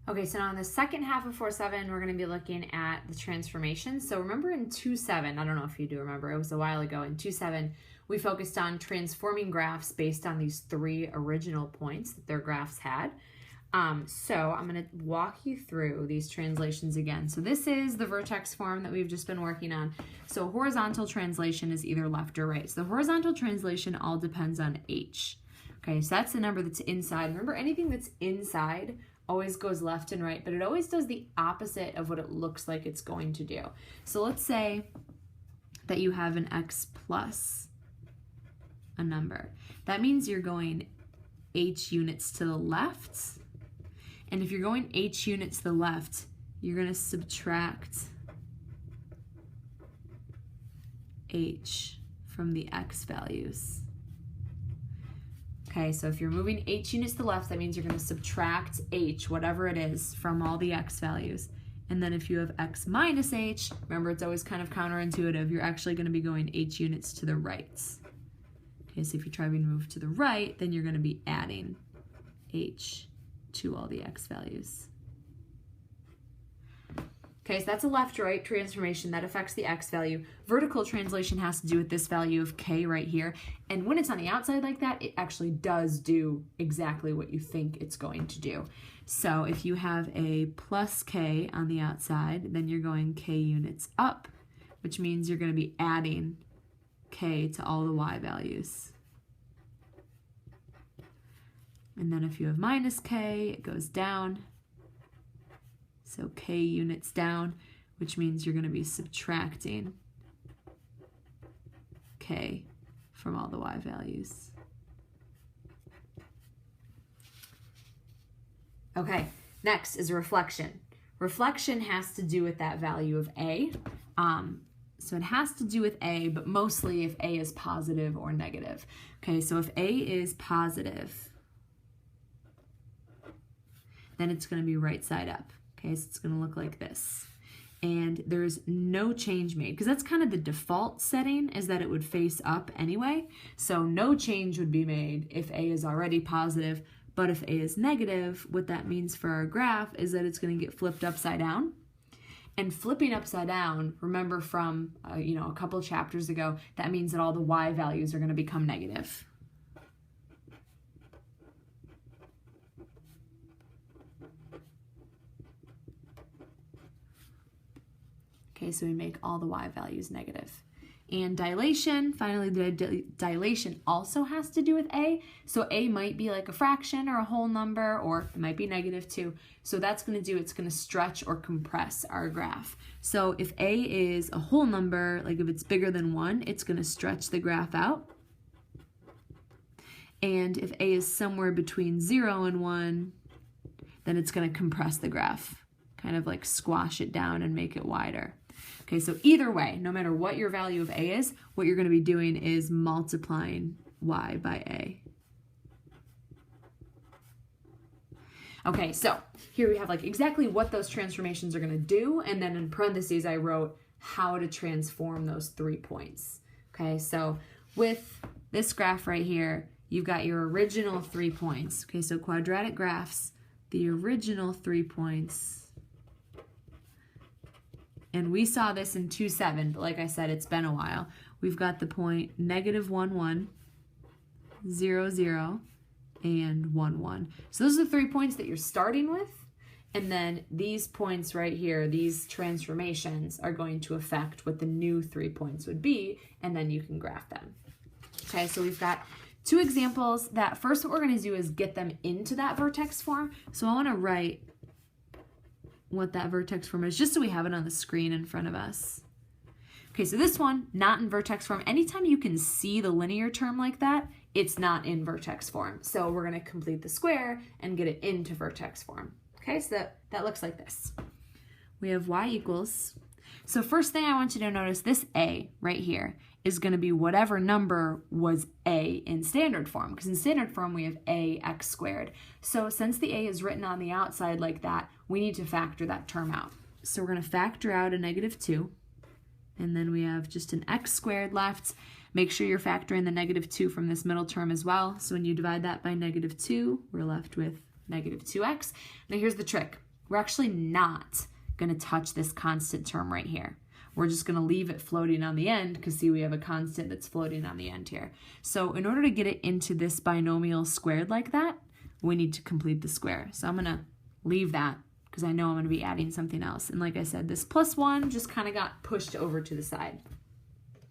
Okay, so now in the second half of 4.7, we're going to be looking at the transformation. So remember in 2.7, I don't know if you do remember, it was a while ago, in 2.7, we focused on transforming graphs based on these 3 original points that their graphs had. So I'm going to walk you through these translations again. So this is the vertex form that we've just been working on. So horizontal translation is either left or right. So the horizontal translation all depends on h. Okay, so that's the number that's inside. Remember, anything that's inside always goes left and right, but it always does the opposite of what it looks like it's going to do. So let's say that you have an x plus a number. That means you're going h units to the left. And if you're going h units to the left, you're going to subtract h from the x values. Okay, so if you're moving h units to the left, that means you're going to subtract h, whatever it is, from all the x values. And then if you have x minus h, remember it's always kind of counterintuitive, you're actually going to be going h units to the right. Okay, so if you try to move to the right, then you're going to be adding h to all the x values. Okay, so that's a left-right transformation that affects the x value. Vertical translation has to do with this value of k right here. And when it's on the outside like that, it actually does do exactly what you think it's going to do. So if you have a plus k on the outside, then you're going k units up, which means you're going to be adding k to all the y values. And then if you have minus k, it goes down. So k units down, which means you're going to be subtracting k from all the y values. Okay, next is reflection. Reflection has to do with that value of a. So it has to do with a, but mostly if a is positive or negative. Okay, so if a is positive, then it's going to be right side up. Okay, so it's going to look like this. And there's no change made, because that's kind of the default setting, is that it would face up anyway. So no change would be made if a is already positive, but if a is negative, what that means for our graph is that it's going to get flipped upside down. And flipping upside down, remember from a couple chapters ago, that means that all the y values are going to become negative. Okay, so we make all the y values negative. And dilation, finally the dilation also has to do with a. So a might be like a fraction or a whole number, or it might be negative too. So that's going to do, it's going to stretch or compress our graph. So if a is a whole number, like if it's bigger than 1, it's going to stretch the graph out. And if a is somewhere between 0 and 1, then it's going to compress the graph, kind of like squash it down and make it wider. Okay, so either way, no matter what your value of a is, what you're going to be doing is multiplying y by a. Okay, so here we have like exactly what those transformations are going to do, and then in parentheses I wrote how to transform those 3 points. Okay, so with this graph right here, you've got your original 3 points. Okay, so quadratic graphs, the original 3 points. And we saw this in 2.7, but like I said, it's been a while. We've got the point negative 1, 1, 0, 0, and 1, 1. So those are the 3 points that you're starting with. And then these points right here, these transformations are going to affect what the new 3 points would be, and then you can graph them. Okay, so we've got 2 examples. That first, what we're going to do is get them into that vertex form. So I want to write what that vertex form is, just so we have it on the screen in front of us. Okay, so this one, not in vertex form. Anytime you can see the linear term like that, it's not in vertex form. So we're going to complete the square and get it into vertex form. Okay, so that looks like this. We have y equals. So first thing I want you to notice, this a right here is going to be whatever number was a in standard form, because in standard form we have a x squared. So since the a is written on the outside like that, we need to factor that term out. So we're going to factor out a negative 2, and then we have just an x squared left. Make sure you're factoring the negative 2 from this middle term as well. So when you divide that by negative 2, we're left with negative 2x. Now here's the trick. we're actually not going to touch this constant term right here. We're just going to leave it floating on the end because, see, we have a constant that's floating on the end here. So in order to get it into this binomial squared like that, we need to complete the square. So I'm going to leave that because I know I'm going to be adding something else. And like I said, this +1 just kind of got pushed over to the side.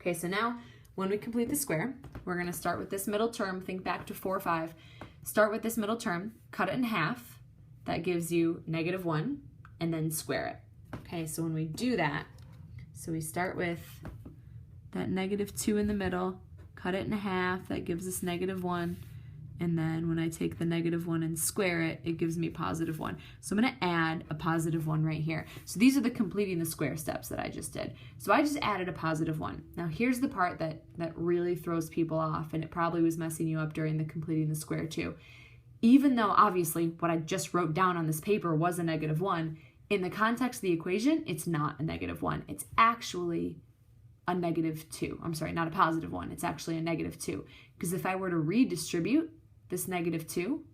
Okay, so now when we complete the square, we're going to start with this middle term. Think back to 4, 5. Start with this middle term, cut it in half. That gives you -1, and then square it. Okay, so when we do that, so we start with that -2 in the middle, cut it in half, that gives us -1, and then when I take the -1 and square it, it gives me +1. So I'm going to add a +1 right here. So these are the completing the square steps that I just did. So I just added a +1. Now here's the part that really throws people off, and it probably was messing you up during the completing the square too. Even though obviously what I just wrote down on this paper was a -1, in the context of the equation, it's not a -1. It's actually a -2. I'm sorry, not a +1. It's actually a -2. Because if I were to redistribute this -2,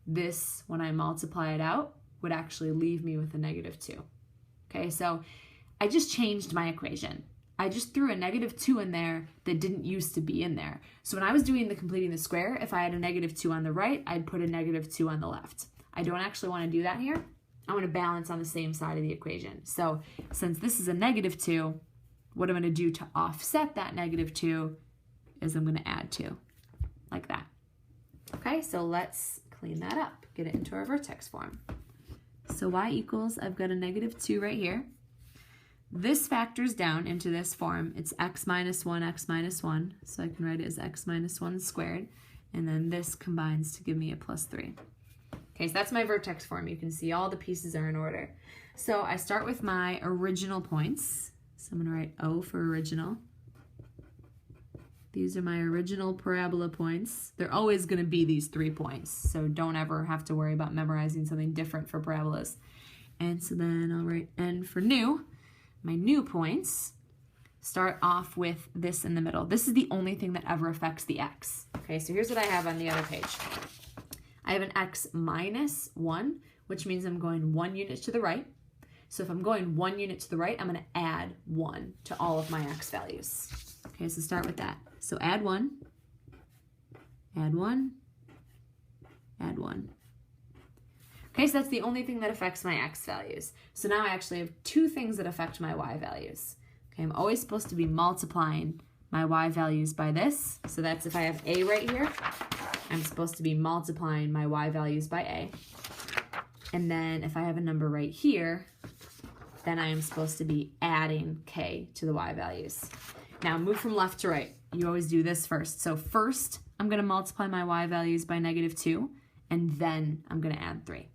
this, when I multiply it out, would actually leave me with a -2. Okay, so I just changed my equation. I just threw a -2 in there that didn't used to be in there. So when I was doing the completing the square, if I had a -2 on the right, I'd put a -2 on the left. I don't actually want to do that here. I want to balance on the same side of the equation. So since this is a -2, what I'm going to do to offset that -2 is I'm going to add 2, like that. Okay, so let's clean that up, get it into our vertex form. So y equals, I've got a -2 right here. This factors down into this form. It's x minus 1, x minus 1. So I can write it as x minus 1 squared. And then this combines to give me a +3. Okay, so that's my vertex form. You can see all the pieces are in order. So I start with my original points. So I'm going to write O for original. These are my original parabola points. They're always going to be these 3 points. So don't ever have to worry about memorizing something different for parabolas. And so then I'll write N for new. My new points start off with this in the middle. This is the only thing that ever affects the x. Okay, so here's what I have on the other page. I have an x minus 1, which means I'm going 1 unit to the right. So if I'm going 1 unit to the right, I'm going to add 1 to all of my x values. Okay, so start with that. So add 1, add 1, add 1. Okay, so that's the only thing that affects my x values. So now I actually have 2 things that affect my y values. Okay, I'm always supposed to be multiplying my y values by this. So that's if I have a right here, I'm supposed to be multiplying my y values by a. And then if I have a number right here, then I am supposed to be adding k to the y values. Now move from left to right. You always do this first. So first, I'm going to multiply my y values by -2, and then I'm going to add 3.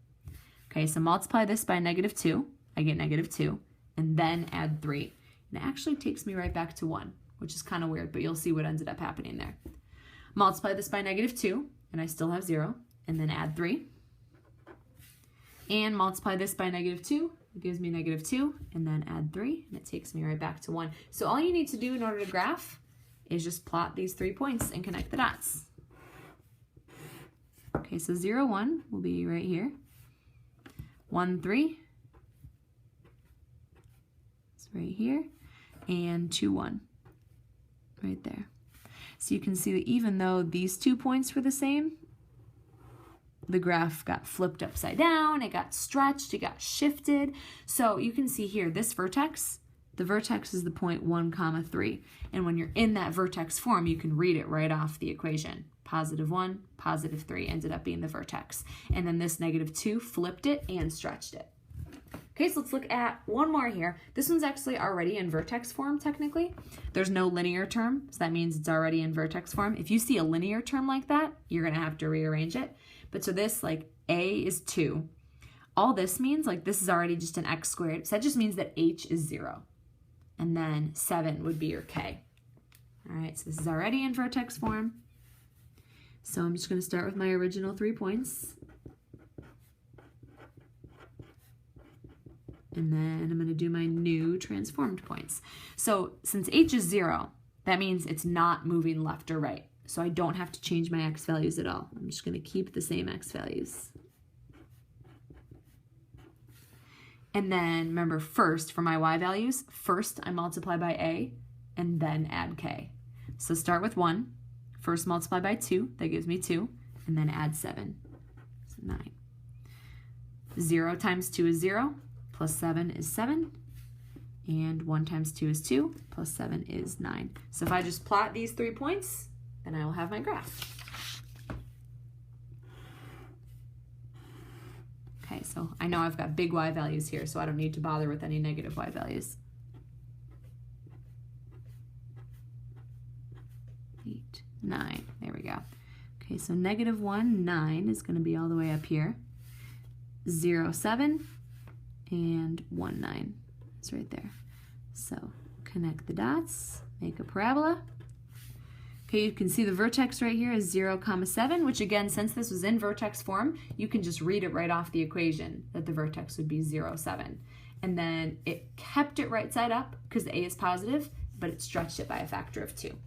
Okay, so multiply this by -2, I get -2, and then add 3. And it actually takes me right back to 1, which is kind of weird, but you'll see what ended up happening there. Multiply this by -2, and I still have 0, and then add 3. And multiply this by -2, it gives me -2, and then add 3, and it takes me right back to 1. So all you need to do in order to graph is just plot these 3 points and connect the dots. Okay, so 0, 1 will be right here. 1, 3. It's right here. And 2, 1. Right there. So you can see that even though these 2 points were the same, the graph got flipped upside down, it got stretched, it got shifted. So you can see here, this vertex, the vertex is the point 1, 3. And when you're in that vertex form, you can read it right off the equation. +1, +3 ended up being the vertex. And then this -2 flipped it and stretched it. Okay, so let's look at one more here. This one's actually already in vertex form, technically. There's no linear term, so that means it's already in vertex form. If you see a linear term like that, you're going to have to rearrange it. But so this, like, a is 2. All this means, like, this is already just an x squared. So that just means that h is 0. And then 7 would be your k. All right, so this is already in vertex form. So I'm just going to start with my original 3 points. And then I'm going to do my new transformed points. So since h is 0, that means it's not moving left or right. So I don't have to change my x values at all. I'm just going to keep the same x values. And then remember first, for my y values, first I multiply by a and then add k. So start with 1, first multiply by 2, that gives me 2, and then add 7, so 9. 0 times 2 is 0, plus 7 is 7, and 1 times 2 is 2, plus 7 is 9. So if I just plot these 3 points, then I will have my graph. Okay, so I know I've got big y values here, so I don't need to bother with any negative y values. 8, 9, there we go. Okay, so negative 1, 9 is going to be all the way up here. 0, 7, and 1, 9. It's right there. So connect the dots, make a parabola. Okay, you can see the vertex right here is 0, 7, which again, since this was in vertex form, you can just read it right off the equation that the vertex would be 0, 7. And then it kept it right side up because the a is positive, but it stretched it by a factor of 2.